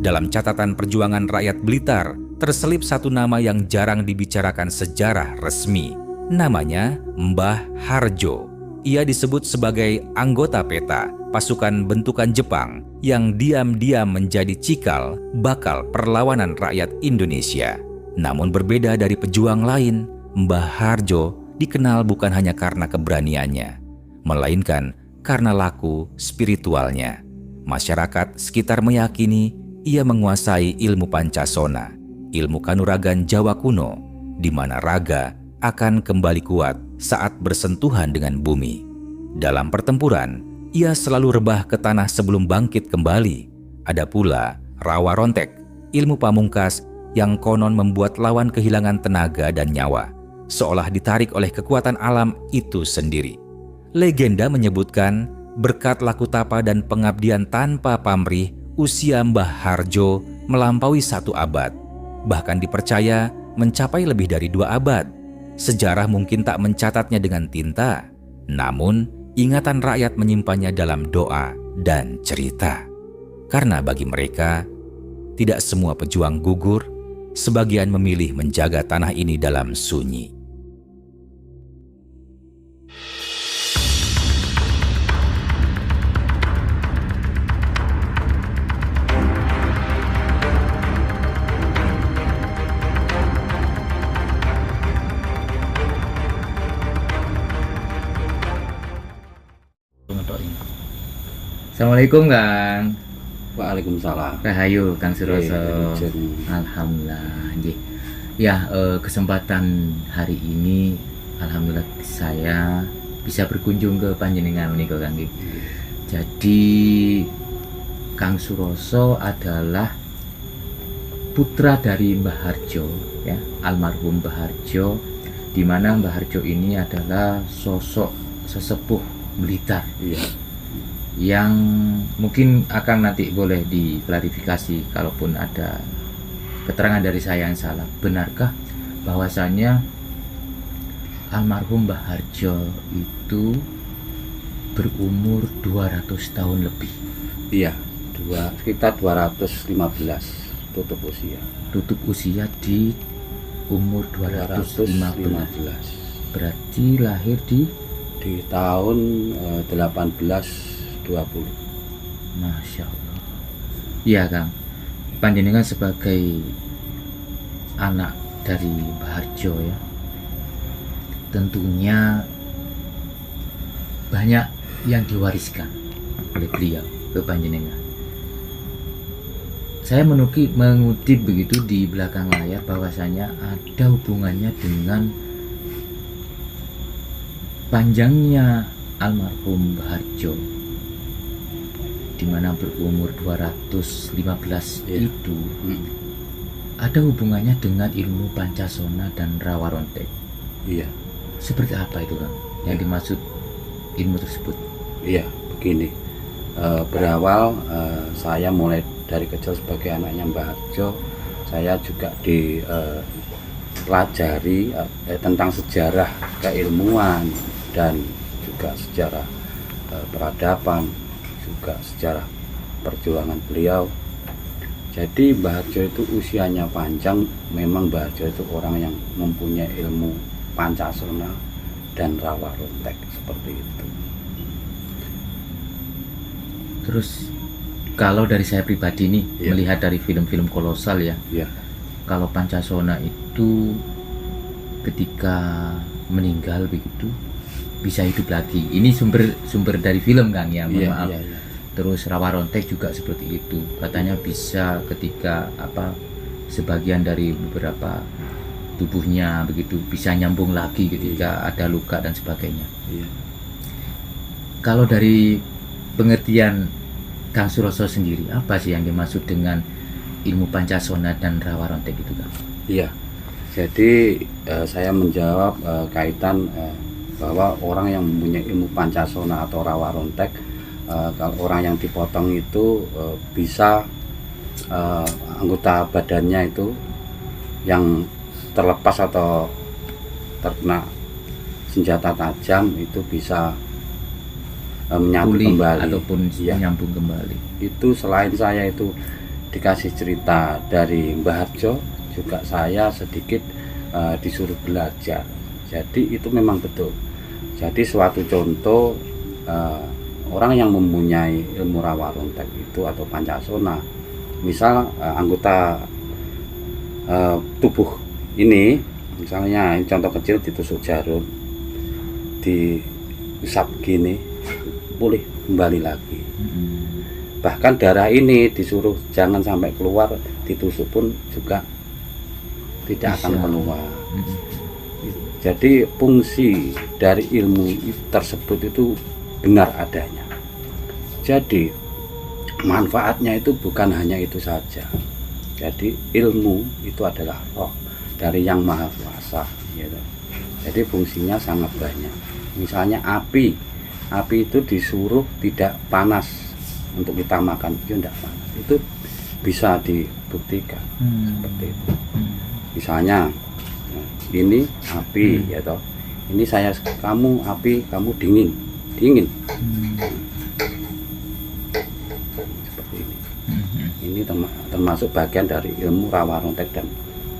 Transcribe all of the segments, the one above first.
Dalam catatan perjuangan rakyat Blitar, terselip satu nama yang jarang dibicarakan sejarah resmi. Namanya Mbah Harjo. Ia disebut sebagai anggota PETA, pasukan bentukan Jepang, yang diam-diam menjadi cikal bakal perlawanan rakyat Indonesia. Namun berbeda dari pejuang lain, Mbah Harjo dikenal bukan hanya karena keberaniannya, melainkan karena laku spiritualnya. Masyarakat sekitar meyakini ia menguasai ilmu Pancasona, ilmu kanuragan Jawa kuno, di mana raga akan kembali kuat saat bersentuhan dengan bumi. Dalam pertempuran, ia selalu rebah ke tanah sebelum bangkit kembali. Ada pula rawa rontek, ilmu pamungkas yang konon membuat lawan kehilangan tenaga dan nyawa, seolah ditarik oleh kekuatan alam itu sendiri. Legenda menyebutkan berkat laku tapa dan pengabdian tanpa pamrih, usia Mbah Harjo melampaui 1 abad. Bahkan dipercaya mencapai lebih dari 2 abad. Sejarah mungkin tak mencatatnya dengan tinta, namun ingatan rakyat menyimpannya dalam doa dan cerita. Karena bagi mereka, tidak semua pejuang gugur, sebagian memilih menjaga tanah ini dalam sunyi. Assalamualaikum Kang. Waalaikumsalam. Rahayu Kang Suroso. Jeng. Alhamdulillah. Nggih. Ya, kesempatan hari ini alhamdulillah saya bisa berkunjung ke panjenengan menika Kang nggih. Jadi Kang Suroso adalah putra dari Mbah Harjo, ya, almarhum Mbah Harjo, di mana Mbah Harjo ini adalah sosok sesepuh Blitar. Iya. Yang mungkin akan nanti boleh diklarifikasi kalaupun ada keterangan dari saya yang salah. Benarkah bahwasannya almarhum Mbah Harjo itu berumur 200 tahun lebih? Iya, sekitar 215 tutup usia. Tutup usia di umur 215. Berarti lahir di tahun 1820. Masya Allah. Iya Kang, panjenengan sebagai anak dari Mbah Harjo ya, tentunya banyak yang diwariskan oleh beliau ke panjenengan. Saya mengutip begitu di belakang layar bahwasanya ada hubungannya dengan panjangnya almarhum Mbah Harjo, di mana berumur 215 Iya. itu ada hubungannya dengan ilmu Pancasona dan rawa rontek. Iya. Seperti apa itu Kang yang dimaksud ilmu tersebut? Iya, begini. Berawal saya mulai dari kecil sebagai anaknya Mbah Harjo, saya juga dipelajari tentang sejarah keilmuan dan juga sejarah peradaban, juga sejarah perjuangan beliau. Jadi Mbah Harjo itu usianya panjang. Memang Mbah Harjo itu orang yang mempunyai ilmu Pancasona dan rawa rontek, seperti itu. Terus kalau dari saya pribadi nih, Iya. melihat dari film-film kolosal ya, Iya. kalau Pancasona itu ketika meninggal begitu bisa hidup lagi. Ini sumber dari film Kang ya, mohon maaf. Iya, iya. Terus rawa rontek juga seperti itu. Katanya bisa ketika sebagian dari beberapa tubuhnya begitu bisa nyambung lagi ketika ada luka dan sebagainya. Iya. Kalau dari pengertian Kang Suroso sendiri, apa sih yang dimaksud dengan ilmu Pancasona dan rawa rontek itu Kang? Iya. Jadi saya menjawab kaitan bahwa orang yang mempunyai ilmu Pancasona atau rawa rontek, kalau orang yang dipotong itu bisa anggota badannya itu yang terlepas atau terkena senjata tajam itu bisa menyatu Pulih kembali ataupun ya. menyambung kembali. Itu selain saya itu dikasih cerita dari Mbah Harjo, juga saya sedikit disuruh belajar. Jadi itu memang betul. Jadi suatu contoh orang yang mempunyai ilmu rawa rontek itu atau pancasona, misal anggota tubuh ini, misalnya ini contoh kecil, ditusuk jarum, diusap gini, pulih kembali lagi. Bahkan darah ini disuruh jangan sampai keluar, ditusuk pun juga tidak akan keluar. Jadi fungsi dari ilmu tersebut itu benar adanya. Jadi manfaatnya itu bukan hanya itu saja. Jadi ilmu itu adalah roh dari Yang Maha Kuasa, gitu. Jadi fungsinya sangat banyak. Misalnya api itu disuruh tidak panas untuk kita makan, itu tidak panas. Itu bisa dibuktikan seperti itu. Misalnya ini api, ya toh. Ini kamu api, kamu dingin. Seperti ini. Ini termasuk bagian dari ilmu rawa rontek dan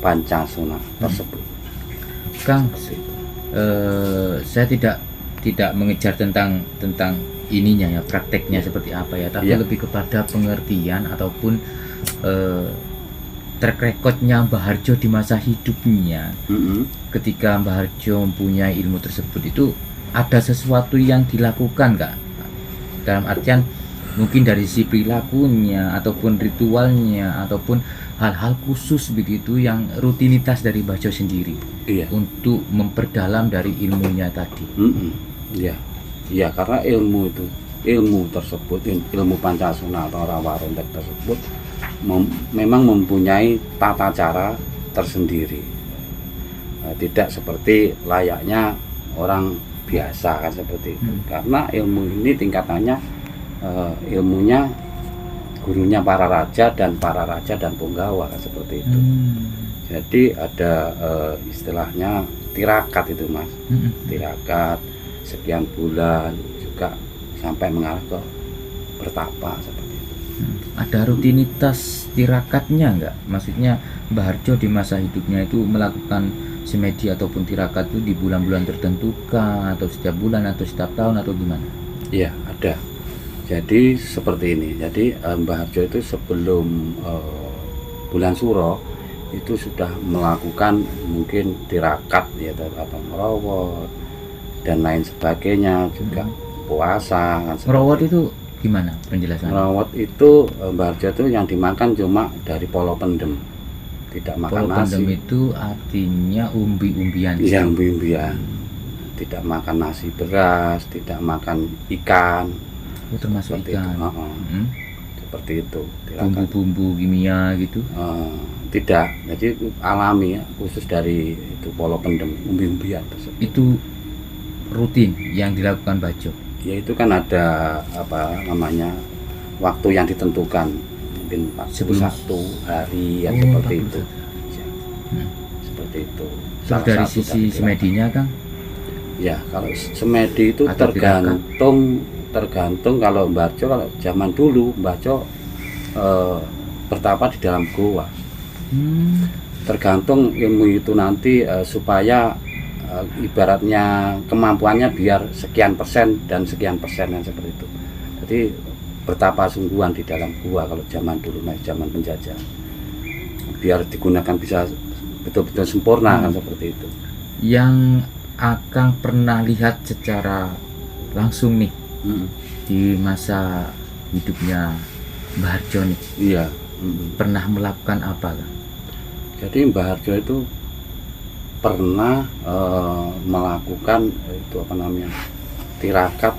pancasona tersebut. Kang, saya tidak mengejar tentang ininya ya, prakteknya seperti apa ya, tapi lebih kepada pengertian ataupun track recordnya Mbah Harjo di masa hidupnya. Ketika Mbah Harjo mempunyai ilmu tersebut, itu ada sesuatu yang dilakukan Kak, dalam artian mungkin dari si perilakunya ataupun ritualnya ataupun hal-hal khusus begitu yang rutinitas dari Mbah Harjo sendiri untuk memperdalam dari ilmunya tadi. Iya, karena ilmu tersebut, ilmu pancasona atau rawa rontek tersebut memang mempunyai tata cara tersendiri. Tidak seperti layaknya orang biasa kan, seperti itu. Karena ilmu ini tingkatannya ilmunya gurunya para raja dan punggawa kan, seperti itu. Jadi ada istilahnya tirakat itu Mas. Tirakat sekian bulan juga sampai mengarah ke bertapa seperti itu. Ada rutinitas tirakatnya enggak? Maksudnya Mbah Harjo di masa hidupnya itu melakukan semedi ataupun tirakat itu di bulan-bulan tertentu kah, atau setiap bulan atau setiap tahun atau gimana? Iya, ada. Jadi seperti ini. Jadi Mbah Harjo itu sebelum bulan Suro itu sudah melakukan mungkin tirakat ya, atau merawat dan lain sebagainya, juga puasa kan. Merawat itu gimana penjelasannya? Merawat itu Mbah Harjo itu yang dimakan cuma dari polo pendem, tidak makan polo nasi. Pendem itu artinya umbi-umbian. Iya, umbi-umbian. Tidak makan nasi beras, tidak makan ikan. Oh, termasuk Seperti ikan. Seperti itu. Bumbu-bumbu kimia gitu? Tidak. Jadi alami ya, khusus dari itu polo pendem, umbi-umbian tersebut. Itu rutin yang dilakukan Mbah Harjo. Ya itu kan ada apa namanya, waktu yang ditentukan, mungkin 41 hari ya, seperti itu. Ya, seperti itu. Terus dari sisi semedinya Kang? Ya, kalau semedi itu Atau tergantung kalau Mbah Harjo, kalau zaman dulu Mbah Harjo bertapa di dalam goa. Tergantung ilmu itu nanti supaya ibaratnya kemampuannya biar sekian persen dan sekian persen yang seperti itu. Jadi bertapa sungguhan di dalam gua kalau zaman dulu, zaman penjajah, biar digunakan bisa betul-betul sempurna kan, seperti itu. Yang Akang pernah lihat secara langsung nih di masa hidupnya Mbah Harjo nih, Iya. pernah melakukan apa Kang? Jadi Mbah Harjo itu pernah melakukan itu apa namanya, tirakat,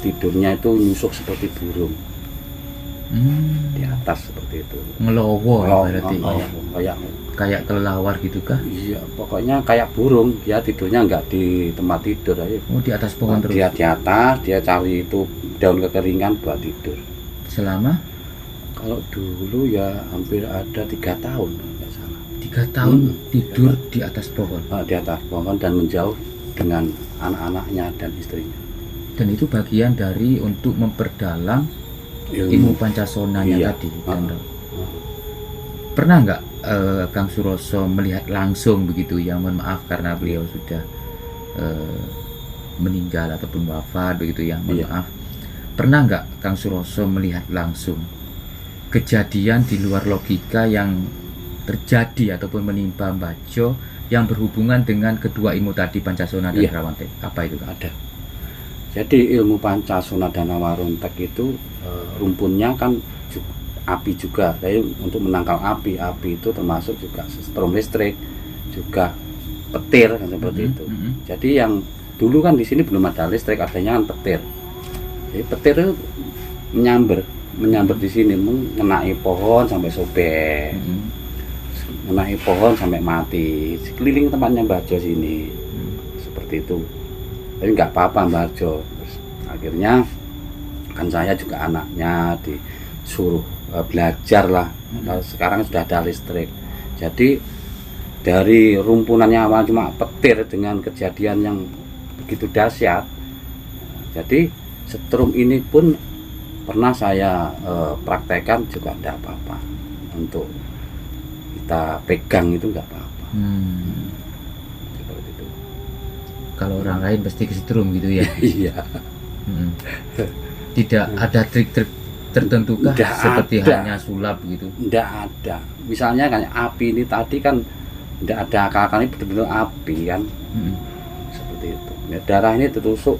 tidurnya itu nyusuk seperti burung di atas seperti itu. Ngelowo berarti kayak kelelawar gitu kah? Iya, pokoknya kayak burung, dia tidurnya nggak di tempat tidur aja. Oh, di atas pohon terus? Dia di atas, dia cari itu daun kekeringan buat tidur. Selama? Kalau dulu ya hampir ada 3 tahun, nggak salah. 3 tahun tidur di atas pohon? Di atas pohon dan menjauh dengan anak-anaknya dan istrinya. Dan itu bagian dari untuk memperdalam ilmu pancasonanya tadi. pernah nggak Kang Suroso melihat langsung begitu ya, mohon maaf karena beliau sudah meninggal ataupun wafat begitu ya, mohon Iya. maaf. Pernah nggak Kang Suroso melihat langsung kejadian di luar logika yang terjadi ataupun menimpa Mbah Jo yang berhubungan dengan kedua ilmu tadi, Pancasona dan Iya. Rawantek? Apa itu Kang? Ada. Jadi ilmu Pancasona dan Rawantek itu rumpunnya kan api juga. Jadi untuk menangkal api itu termasuk juga strom listrik, juga petir kan seperti itu. Jadi yang dulu kan di sini belum ada listrik, adanya kan petir. Jadi petir itu menyamber di sini, mengenai pohon sampai sobek, mengenai pohon sampai mati. Sekeliling tempatnya Mbah Jo sini, seperti itu. Tapi nggak apa-apa Mbah Jo. Terus akhirnya kan saya juga anaknya disuruh belajar lah. Nah, sekarang sudah ada listrik. Jadi dari rumpunannya awal cuma petir dengan kejadian yang begitu dahsyat. Jadi setrum ini pun pernah saya praktekkan juga tidak apa-apa. Untuk kita pegang itu nggak apa-apa. Seperti itu. Kalau orang lain pasti kesetrum gitu ya. Iya. Tidak ada trik-trik tertentu kah Nggak seperti ada. hanya sulap gitu? Tidak ada. Misalnya kan api ini tadi kan tidak ada akal-akalnya, betul-betul api kan. Seperti itu. Ya, darah ini tertusuk,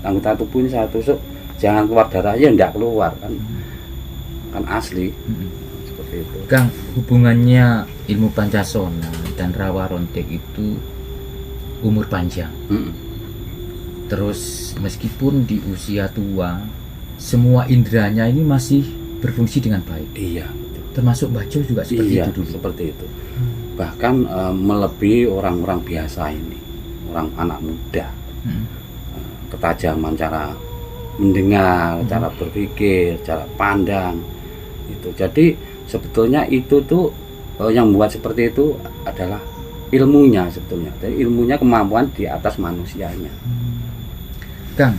anggota tubuh ini saya tusuk, jangan keluar darah, ya tidak keluar kan. Kan asli. Seperti itu. Kang, hubungannya ilmu Pancasona dan Rawarontek itu umur panjang. Terus meskipun di usia tua, semua inderanya ini masih berfungsi dengan baik. Iya, betul. Termasuk Mbah Jo juga seperti Iya, itu dulu. seperti itu. Bahkan melebihi orang-orang biasa ini, orang anak muda. Ketajaman cara mendengar, cara berpikir, cara pandang itu. Jadi sebetulnya itu tuh yang membuat seperti itu adalah ilmunya sebetulnya. Jadi ilmunya kemampuan di atas manusianya. Kang,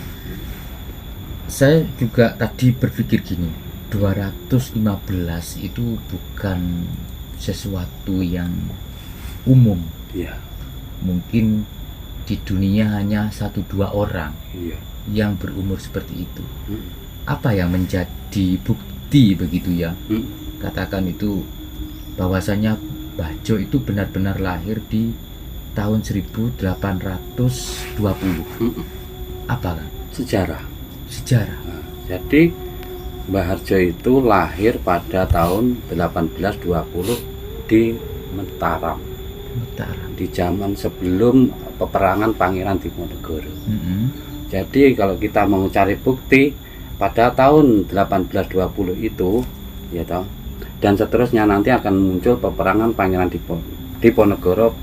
saya juga tadi berpikir gini, 215 itu bukan sesuatu yang umum. Iya, Mungkin di dunia hanya 1-2 orang iya. yang berumur seperti itu. Hmm. Apa yang menjadi bukti begitu ya? Katakan itu bahwasanya Mbah Jo itu benar-benar lahir di tahun 1820. Apa kan? Sejarah. Sejarah. Nah, jadi Mbah Harjo itu lahir pada tahun 1820 di Mataram, Mataram. di zaman sebelum peperangan Pangeran Diponegoro. Jadi kalau kita mau cari bukti pada tahun 1820 itu, ya toh, dan seterusnya nanti akan muncul peperangan Pangeran Diponegoro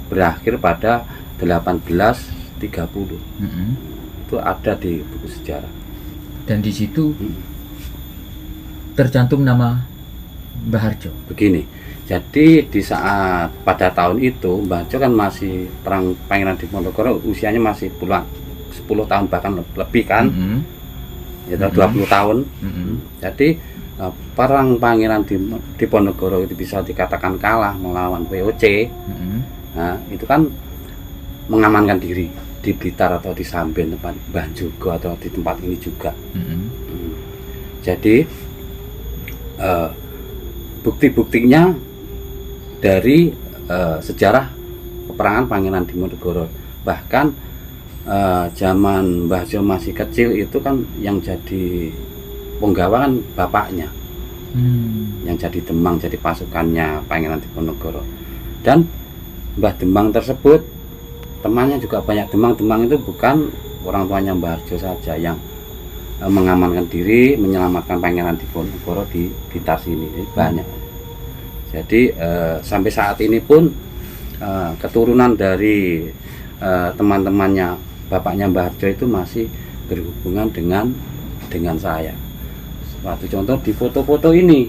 berakhir pada 1830. Itu ada di buku sejarah. Dan di situ tercantum nama Mbah Harjo. Begini, jadi di saat pada tahun itu Mbah Jo kan masih perang Pangeran Diponegoro, usianya masih 10 tahun bahkan lebih kan, ya 20 tahun. Jadi perang Pangeran Diponegoro itu bisa dikatakan kalah melawan VOC. Nah, itu kan mengamankan diri di Blitar atau di Samben tempat Mbah Jogo atau di tempat ini juga. Jadi bukti-buktinya dari sejarah peperangan Pangeran Diponegoro. Bahkan zaman Mbah Jo masih kecil itu kan yang jadi penggawa kan bapaknya, yang jadi Demang, jadi pasukannya Pangeran Diponegoro. Dan Mbah Demang tersebut temannya juga banyak. Demang itu bukan orang tuanya Mbah Harjo saja yang mengamankan diri, menyelamatkan Pangeran Diponegoro di Blitar sini. Jadi banyak. Jadi sampai saat ini pun keturunan dari teman-temannya bapaknya Mbah Harjo itu masih berhubungan dengan saya. Suatu contoh di foto-foto ini,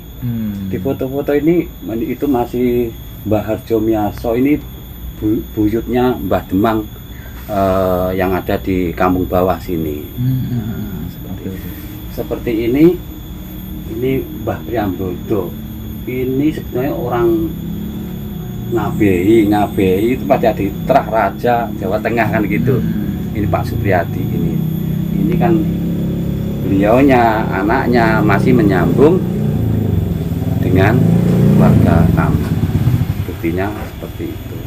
di foto-foto ini itu masih Mbah Harjo Miaso, ini buyutnya Mbah Demang yang ada di kampung bawah sini. Seperti ini Mbah Priambodo, ini sebenarnya orang ngabehi itu pada diterah raja Jawa Tengah kan gitu. Ini Pak Supriyadi ini kan beliaunya anaknya masih menyambung dengan warga kami, buktinya seperti itu.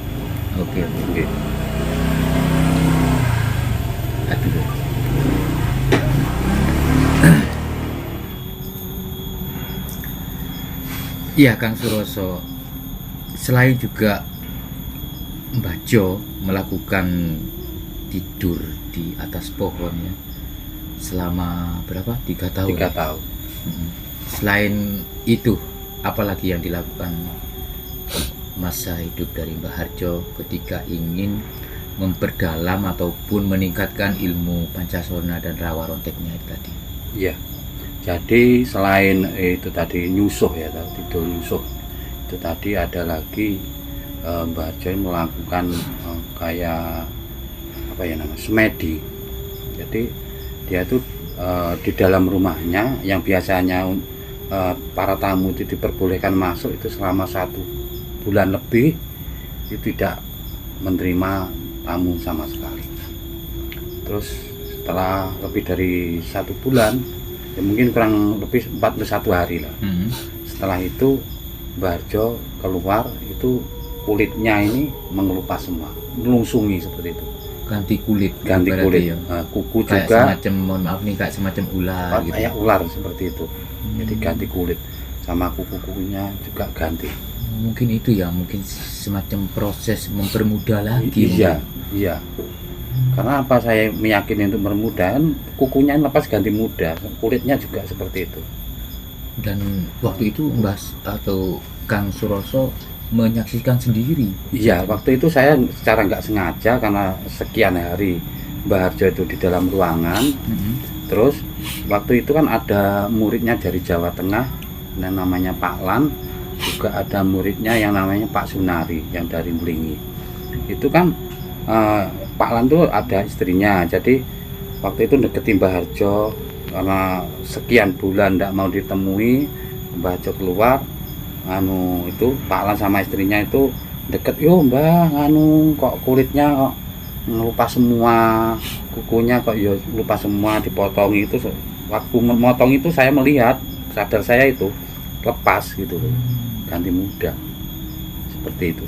Oke. Oke. Aduh. Iya Kang Suroso, selain juga Mbah Jo melakukan tidur di atas pohon ya selama berapa? 3 tahun. 3 tahun. Selain itu, apalagi yang dilakukan masa hidup dari Mbah Harjo ketika ingin memperdalam ataupun meningkatkan ilmu Pancasona dan rawa ronteknya itu tadi? Iya. Jadi selain itu tadi nyusuh ya, tidur nyusuh, itu tadi ada lagi Mbah Harjo melakukan kayak apa ya namanya, semedi. Jadi dia tuh di dalam rumahnya yang biasanya para tamu itu diperbolehkan masuk itu selama 1 bulan lebih itu tidak menerima tamu sama sekali. Terus setelah lebih dari 1 bulan, ya mungkin kurang lebih 41 hari lah. Setelah itu Mbah Harjo keluar, itu kulitnya ini mengelupas semua, melungsungi seperti itu. Ganti kulit Ya. Kuku kayak juga semacam, mohon maaf nih, kayak semacam ular gitu. kayak ular seperti itu. Jadi ganti kulit sama kuku-kukunya juga ganti. Mungkin itu ya, mungkin semacam proses mempermudah lagi. Iya. Karena apa saya meyakini untuk mempermudah, kan kukunya lepas ganti muda, kulitnya juga seperti itu. Dan waktu itu Mbah atau Kang Suroso menyaksikan sendiri. Iya, waktu itu saya secara nggak sengaja karena sekian hari Mbah Harjo itu di dalam ruangan. Terus waktu itu kan ada muridnya dari Jawa Tengah yang namanya Pak Lan, juga ada muridnya yang namanya Pak Sunari yang dari Mlingi. Itu kan Pak Lan tuh ada istrinya, jadi waktu itu deketin Mbah Harjo karena sekian bulan tidak mau ditemui. Mbah Harjo keluar, itu Pak Lan sama istrinya itu deket, yo Mbah, kok kulitnya kok lupa semua, kukunya kok ya lupa semua, dipotongi. Itu waktu memotong itu saya melihat, sadar saya itu lepas gitu, ganti muda seperti itu.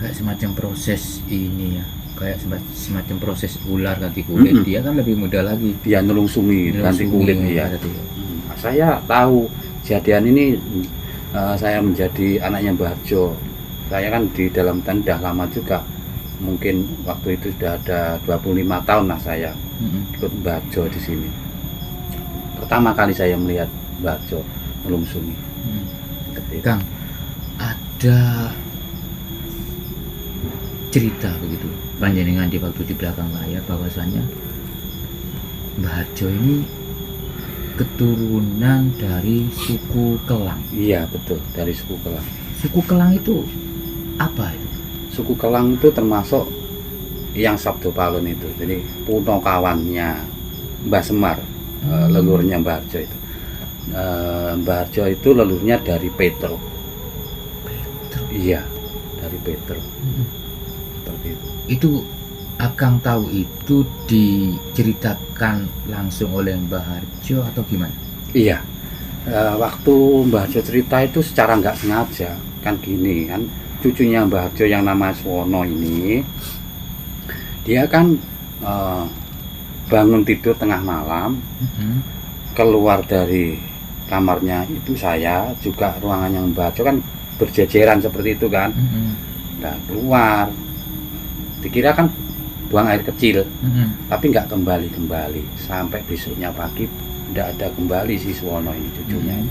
Kayak semacam proses ini ya, kayak semacam proses ular ganti kulit. Dia kan lebih mudah lagi, dia nelungsungi ganti kulit ya. Saya tahu kejadian ini, saya menjadi anaknya Mbah Harjo. Saya kan di dalam tenda lama juga, mungkin waktu itu sudah ada 25 tahun lah saya ikut Mbah Harjo di sini. Pertama kali saya melihat Mbah Harjo nelungsungi. Kang, ada cerita begitu panjenengan di waktu di belakang layar bahwasanya Mbah Harjo ini keturunan dari suku Kelang. Iya betul, dari suku Kelang. Suku Kelang itu apa itu? Suku Kelang itu termasuk yang Sabdo Palun itu, jadi puno kawannya Mbah Semar, leluhurnya Mbah Harjo itu. Mbah Harjo itu leluhurnya dari Petro. Iya, dari Petro. Itu Akang tahu itu diceritakan langsung oleh Mbah Harjo atau gimana? Iya, waktu Mbah Harjo cerita itu secara nggak sengaja, kan gini kan, cucunya Mbah Harjo yang nama Suwono ini, dia kan bangun tidur tengah malam, keluar dari kamarnya ibu saya, juga ruangannya Mbah Harjo kan berjejeran seperti itu kan. Nah keluar, dikira kan buang air kecil, tapi nggak kembali sampai besoknya pagi tidak ada kembali si Suwono ini cucunya.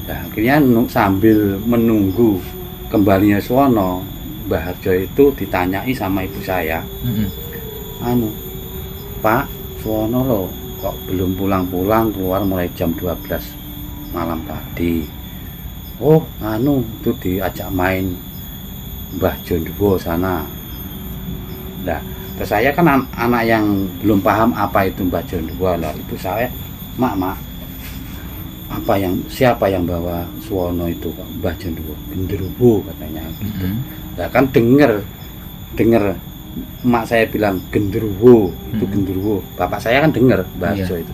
Nah akhirnya sambil menunggu kembalinya Suwono, Mbah Harjo itu ditanyai sama ibu saya, Pak Suwono loh kok belum pulang-pulang, keluar mulai jam 12 malam tadi. Oh itu diajak main Mbah Jondowo sana. Nah terus saya kan anak yang belum paham apa itu Mbah Jondowo lah, itu saya mak siapa yang bawa Suwono itu Pak? Mbah Jendrowo, genderuwo katanya gitu. Mm-mm. Nah kan denger emak saya bilang genderuwo itu genderuwo, bapak saya kan denger Mbah Harjo itu.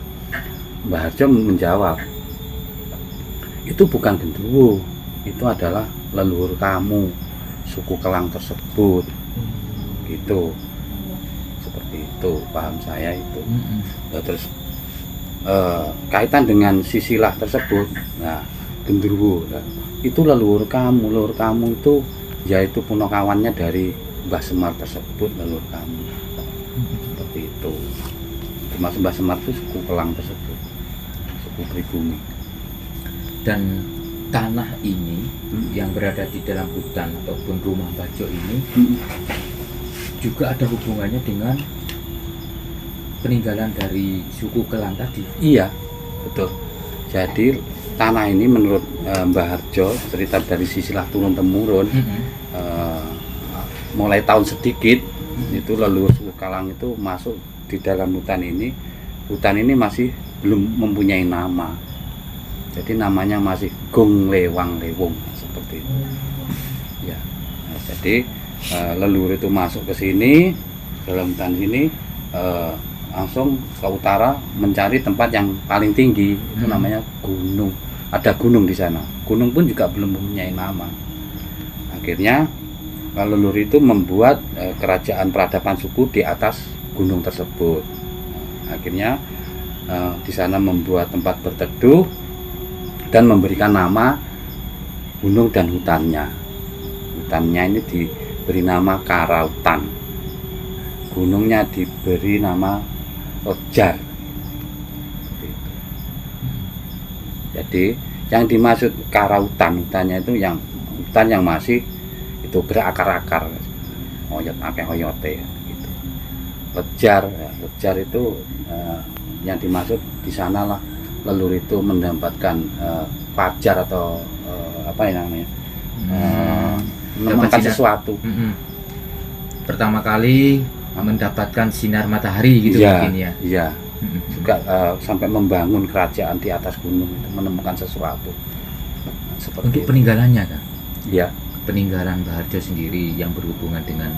Mbah Harjo menjawab, itu bukan genderuwo, itu adalah leluhur kamu, suku Kelang tersebut, gitu. Seperti itu paham saya itu. Nah, terus kaitan dengan sisilah tersebut, nah genderuwo, nah, itu leluhur kamu itu yaitu punakawannya dari Mbah Semar tersebut, leluhur kamu. Seperti itu. Termasuk Mbah Semar itu suku Kelang tersebut, suku pribumi. Dan tanah ini yang berada di dalam hutan ataupun rumah Mbah Jo ini juga ada hubungannya dengan peninggalan dari suku Kelang tadi. Iya, betul. Jadi tanah ini menurut Mbah Harjo, cerita dari sisilah turun temurun, mulai tahun sedikit itu leluhur suku Kelang itu masuk di dalam hutan ini. Hutan ini masih belum mempunyai nama. Jadi namanya masih Gong Lewang Lewung seperti itu. Ya. Nah, jadi leluhur itu masuk ke sini dalam hutan sini, langsung ke utara mencari tempat yang paling tinggi, itu namanya gunung. Ada gunung di sana. Gunung pun juga belum mempunyai nama. Akhirnya leluhur itu membuat kerajaan peradaban suku di atas gunung tersebut. Akhirnya di sana membuat tempat berteduh dan memberikan nama gunung dan hutannya. Hutannya ini diberi nama Karautan. Gunungnya diberi nama Lejar. Jadi yang dimaksud Karautan, hutannya itu yang hutan yang masih itu berakar-akar, oyot akeh oyote gitu. Lejar, ya, lejar itu yang dimaksud di sanalah leluhur itu mendapatkan fajar atau apa ya namanya, menemukan sesuatu. Pertama kali mendapatkan sinar matahari gitu Ya, mungkin ya. iya. Juga sampai membangun kerajaan di atas gunung itu, menemukan sesuatu. Nah, seperti Untuk itu. peninggalannya kan, Ya, peninggalan Mbah Harjo sendiri yang berhubungan dengan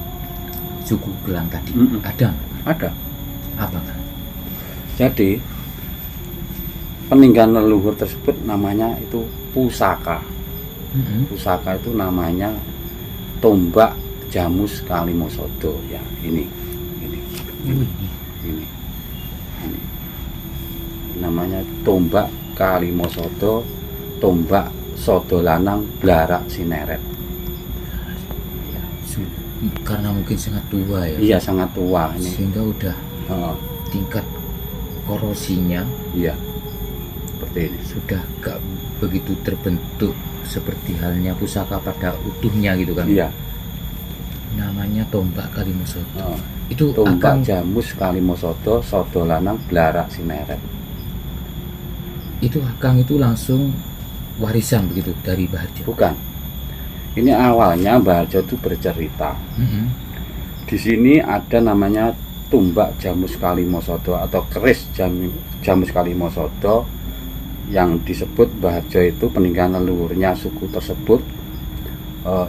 suku Kelang tadi ada nggak? ada. Apa kan? Jadi peninggalan leluhur tersebut namanya itu pusaka. Pusaka itu namanya tombak Jamus Kalimosodo ya, ini namanya tombak Kalimosodo, tombak Sodo Lanang Blarak Sineret. Karena mungkin sangat tua ya. Iya, sangat tua ini. Sehingga udah tingkat korosinya Iya, seperti ini. sudah gak begitu terbentuk seperti halnya pusaka pada utuhnya gitu kan. Iya, Namanya tombak Kalimosodo. oh, Itu tombak akan Jamus Kalimosodo, Sodo Lanang Blarak Sineret. itu Akang itu langsung warisan begitu dari Mbah Harjo. Bukan. Ini awalnya Mbah Harjo itu bercerita. Di sini ada namanya Tumbak Jamus Kalimosodo atau keris Jamus Kalimosodo yang disebut Mbah Harjo itu peninggalan leluhurnya suku tersebut.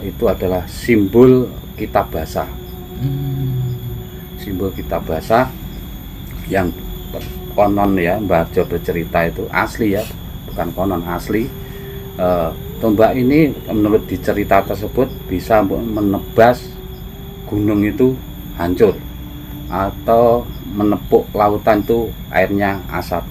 Itu adalah simbol kitab basah. Simbol kitab basah yang konon ya, Mbah Harjo bercerita itu asli ya, bukan konon, asli. Tombak ini menurut di cerita tersebut bisa menebas gunung itu hancur atau menepuk lautan itu airnya asap.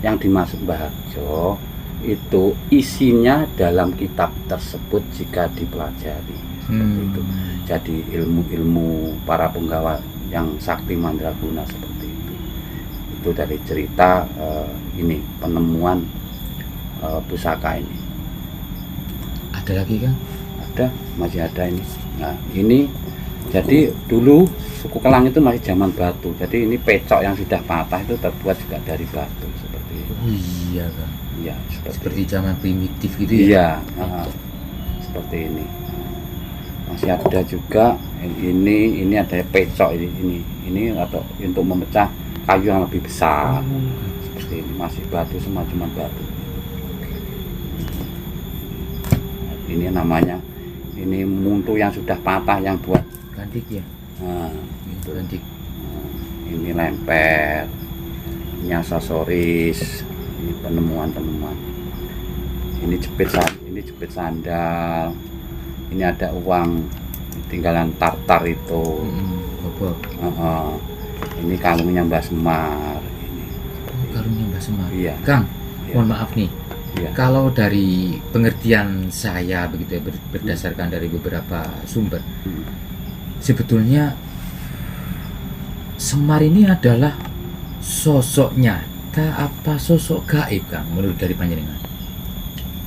Yang dimaksud Mbah Harjo itu isinya dalam kitab tersebut jika dipelajari. Seperti itu. Jadi ilmu-ilmu para penggawa yang sakti mandraguna seperti itu. Itu dari cerita ini penemuan pusaka ini. Ada lagi kan? Ada, masih ada ini. Nah, ini jadi dulu suku Kelang itu masih zaman batu. Jadi ini pecok yang sudah patah itu terbuat juga dari batu seperti itu. Oh iya kan. Iya, Seperti zaman primitif gitu iya, ya. seperti ini. Masih ada juga ini ada pecok ini atau untuk memecah kayu yang lebih besar. Seperti ini masih batu, semua cuma batu. Ini namanya, ini muntu yang sudah patah yang buat. Gantik ya. Nah, itu. Gantik. Ini lemper, ini aksesoris, ini penemuan-penemuan. Ini jepit sandal. Ini ada uang tinggalan tartar itu. Bobok. Ini kalungnya Mbah Semar. Kalungnya Mbah Semar. Iya. Kang, Iya. mohon maaf nih. Iya. Kalau dari pengertian saya begitu ya, berdasarkan dari beberapa sumber, sebetulnya Semar ini adalah sosok nyata apa sosok gaib, Kang, menurut dari panjenengan?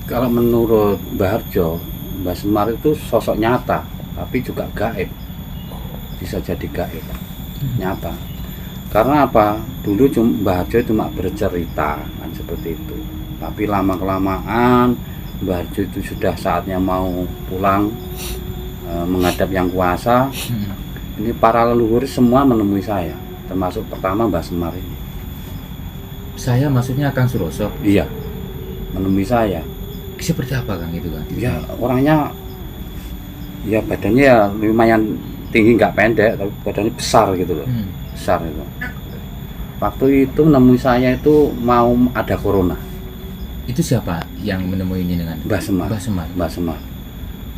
Kalau menurut Mbah Harjo, Mbah Semar itu sosok nyata, tapi juga gaib. Bisa jadi gaib, nyata. Karena apa? Dulu Mbah Harjo cuma bercerita kan seperti itu. Tapi lama-kelamaan Mbah Harjo itu sudah saatnya mau pulang menghadap Yang Kuasa. Ini para leluhur semua menemui saya, termasuk pertama Mbah Semar ini. Saya maksudnya Kang Suroso. Iya, menemui saya. Seperti apa, Kang, itu, Kang? Ya orangnya, ya badannya ya lumayan tinggi, nggak pendek, tapi badannya besar gitu loh, besar itu. Waktu itu menemui saya itu mau ada corona. Itu siapa yang menemui ini dengan Mbah Semar. Mbah Semar? Mbah Semar.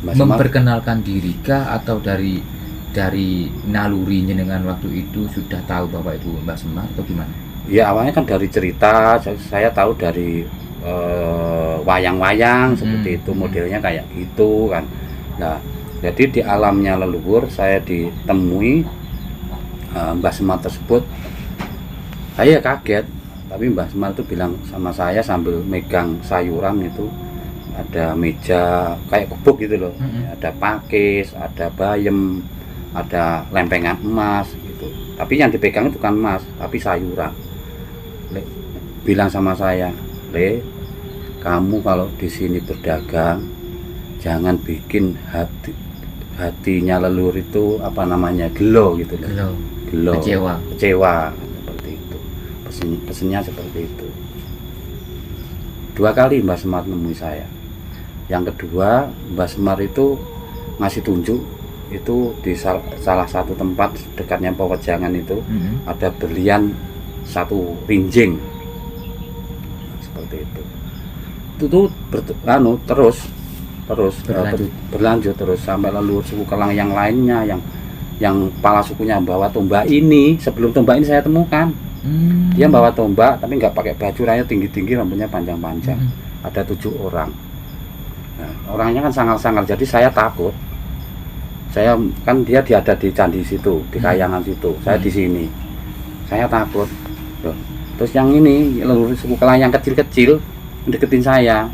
Mbah Semar. Memperkenalkan diri kah atau dari nalurinya dengan waktu itu sudah tahu bahwa itu Mbah Semar atau gimana? Ya awalnya kan dari cerita, saya tahu dari wayang-wayang seperti itu, modelnya kayak gitu kan. Nah, jadi di alamnya leluhur saya ditemui Mbah Semar tersebut. Saya kaget, tapi Mbah Semar itu bilang sama saya sambil megang sayuran itu, ada meja kayak gubuk gitu loh, ada pakis, ada bayem, ada lempengan emas gitu. Tapi yang dipegang itu bukan emas, tapi sayuran. Bilang sama saya, Le, kamu kalau di sini berdagang jangan bikin hatinya leluhur itu apa namanya gelo gitu loh. Gelo. Kecewa seperti itu. Pesennya seperti itu. 2 kali Mbah Semar nemui saya. Yang kedua, Mbah Semar itu ngasih tunjuk itu di salah satu tempat dekatnya Pewejangan itu ada berlian 1 rinjing seperti itu. Itu tuh terus berlanjut terus sampai leluhur suku Kelang yang lainnya yang kepala sukunya bawa tombak ini. Sebelum tombak ini saya temukan, dia bawa tombak tapi nggak pakai baju, rayanya tinggi-tinggi, rambutnya panjang-panjang. Ada 7 orang. Nah, orangnya kan sangar-sangar, jadi saya takut. Saya kan dia ada di candi situ, di kayangan situ, saya di sini, saya takut. Loh. Terus yang ini leluhur suku Kelang yang kecil-kecil deketin saya,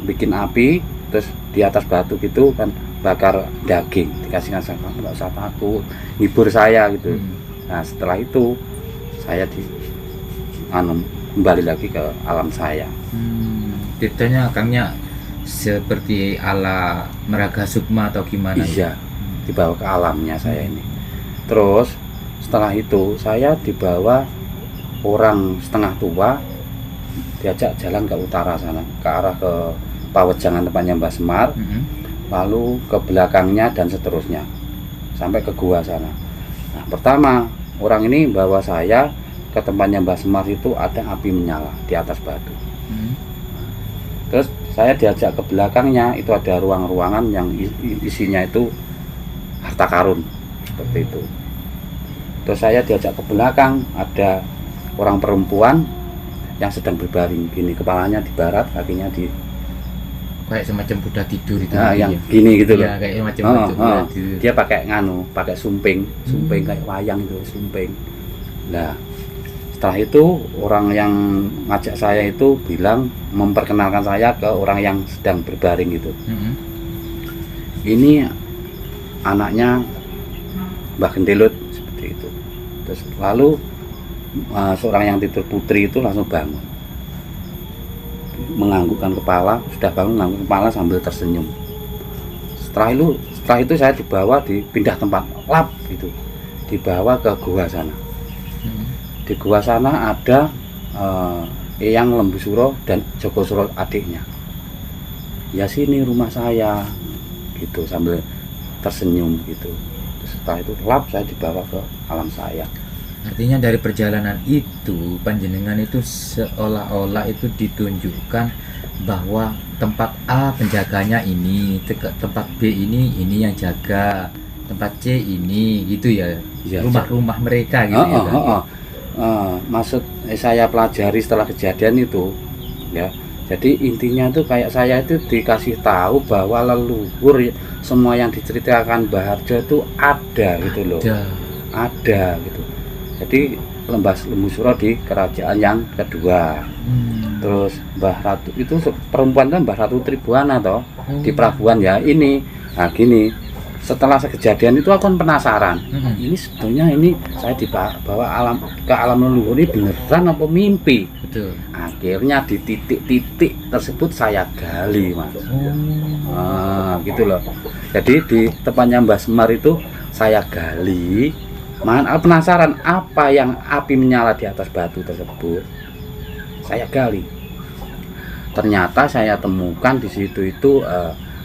bikin api, terus di atas batu gitu kan bakar daging, dikasihkan saya, kamu nggak usah takut, ngibur saya gitu. Nah setelah itu saya kembali lagi ke alam saya. Ceritanya Kangnya seperti ala Meraga Sukma atau gimana? Iya, dibawa ke alamnya saya ini. Terus setelah itu saya dibawa orang setengah tua, diajak jalan ke utara sana, ke arah ke Pewejangan tempatnya Mbah Semar, lalu ke belakangnya dan seterusnya sampai ke gua sana. Nah, pertama orang ini bawa saya ke tempatnya Mbah Semar, itu ada api menyala di atas batu. Terus saya diajak ke belakangnya, itu ada ruang-ruangan yang isinya itu harta karun seperti itu. Terus saya diajak ke belakang, ada orang perempuan yang sedang berbaring gini, kepalanya di barat, kakinya di kayak semacam Buddha tidur itu. Nah, yang gini gitu loh. Ya, kayak macam Buddha tidur. Dia pakai sumping kayak wayang itu, sumping. Nah, setelah itu orang yang ngajak saya itu bilang, memperkenalkan saya ke orang yang sedang berbaring itu. Ini anaknya Mbah Gendelut seperti itu. Terus lalu seorang yang tidur putri itu langsung bangun, menganggukkan kepala, sudah bangun mengangguk kepala sambil tersenyum. Setelah itu saya dibawa, dipindah tempat, lap gitu, dibawa ke gua sana. Di gua sana ada Eyang Lembu Suro dan Joko Suro adiknya. Ya sini rumah saya, gitu sambil tersenyum gitu. Terus setelah itu lap saya dibawa ke alam saya. Artinya dari perjalanan itu panjenengan itu seolah-olah itu ditunjukkan bahwa tempat A penjaganya ini, tempat B ini yang jaga, tempat C ini gitu ya. Ya, rumah-rumah mereka gitu ya. Kan? Maksud saya pelajari setelah kejadian itu ya, jadi intinya tuh kayak saya itu dikasih tahu bahwa leluhur semua yang diceritakan Mbah Harjo itu ada gitu loh, ada gitu. Jadi Lembah Lembu Suro di kerajaan yang kedua. Terus Mbah Ratu itu perempuan kan Mbah Ratu Tribuana toh di Prabuan ya ini. Nah gini, setelah kejadian itu aku kan penasaran. Ini sebetulnya ini saya dibawa ke alam leluhur ini beneran apa mimpi? Betul. Akhirnya di titik-titik tersebut saya gali, Mas. Gitu loh. Jadi di tempatnya Mbah Semar itu saya gali. Penasaran apa yang api menyala di atas batu tersebut. Saya gali. Ternyata saya temukan di situ itu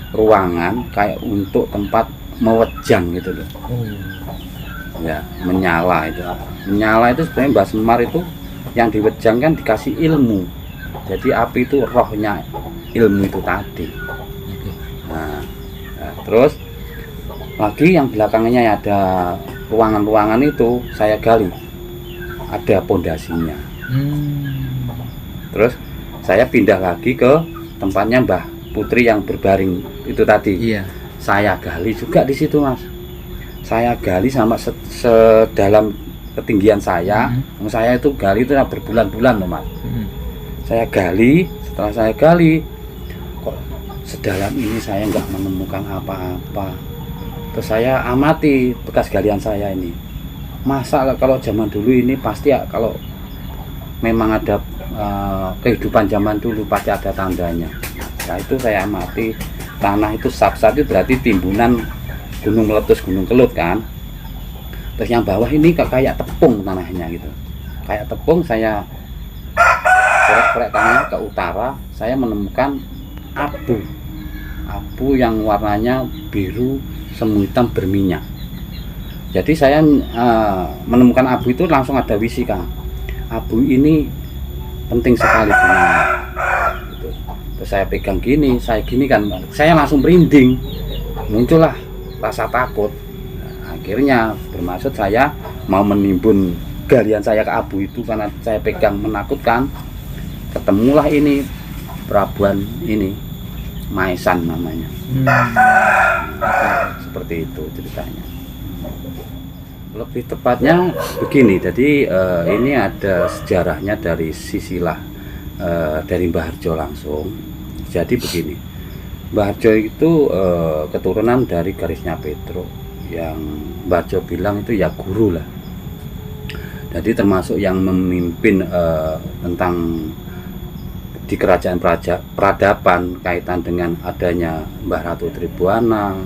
ruangan kayak untuk tempat mewejang gitu loh. Ya, menyala itu. Menyala itu sebenarnya Mbah Semar itu yang diwejang kan dikasih ilmu. Jadi api itu rohnya ilmu itu tadi. Nah, terus lagi yang belakangnya ada ruangan-ruangan itu saya gali. Ada pondasinya. Terus saya pindah lagi ke tempatnya Mbah Putri yang berbaring itu tadi. Iya. Saya gali juga di situ, Mas. Saya gali sama sedalam ketinggian saya. Saya itu gali itu berbulan-bulan loh, Mas. Saya gali, setelah saya gali kok sedalam ini saya nggak menemukan apa-apa. Terus saya amati bekas galian saya ini. Masa kalau zaman dulu ini pasti ya kalau memang ada kehidupan zaman dulu pasti ada tandanya. Nah itu saya amati tanah itu sap-sap itu berarti timbunan gunung meletus, gunung kelut kan. Terus yang bawah ini kayak tepung tanahnya gitu. Kayak tepung saya korek-korek tanah ke utara, saya menemukan abu yang warnanya biru semu hitam berminyak. Jadi saya menemukan abu itu langsung ada wisi Kang. Abu ini penting sekali gitu. Terus saya pegang gini, saya gini kan, saya langsung merinding, muncullah rasa takut. Nah, akhirnya bermaksud saya mau menimbun galian saya ke abu itu karena saya pegang menakutkan. Ketemulah ini Prabuan ini, Maesan namanya. Seperti itu ceritanya. Lebih tepatnya begini, jadi ini ada sejarahnya dari sisilah dari Mbah Harjo langsung. Jadi begini, Mbah Harjo itu keturunan dari garisnya Petruk yang Mbah Harjo bilang itu ya guru lah. Jadi termasuk yang memimpin tentang di kerajaan peradaban kaitan dengan adanya Mbah Ratu Tribuana,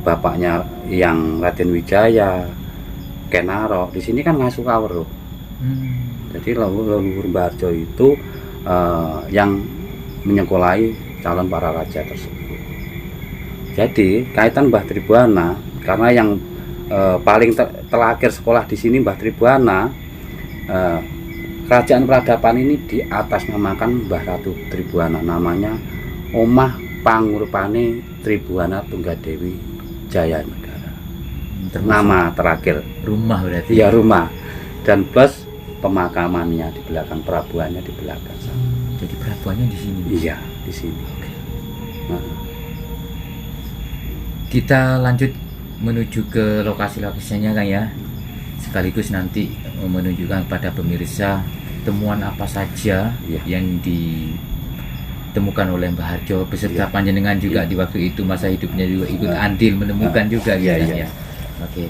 bapaknya yang Raden Wijaya, Kenaro. Di sini kan ngasuh Kawero. Jadi leluhur Mbah Harjo itu yang menyekolahi calon para raja tersebut. Jadi kaitan Mbah Tribuana karena yang paling terakhir sekolah di sini Mbah Tribuana, kerajaan peradaban ini di atas namakan Mbah Ratu Tribuana, namanya Omah Pangurpane Tribuana Tunggadewi Jaya Negara. Nama terakhir Rumah berarti. ya rumah, dan plus pemakamannya di belakang, perabuannya di belakang. Jadi perabuannya di sini. Iya, di sini. Nah, kita lanjut menuju ke lokasi-lokasinya Kang ya. Sekaligus nanti menunjukkan pada pemirsa temuan apa saja yang ditemukan oleh Mbah Harjo beserta panjenengan juga di waktu itu masa hidupnya juga ikut andil menemukan juga iya. ya. Oke.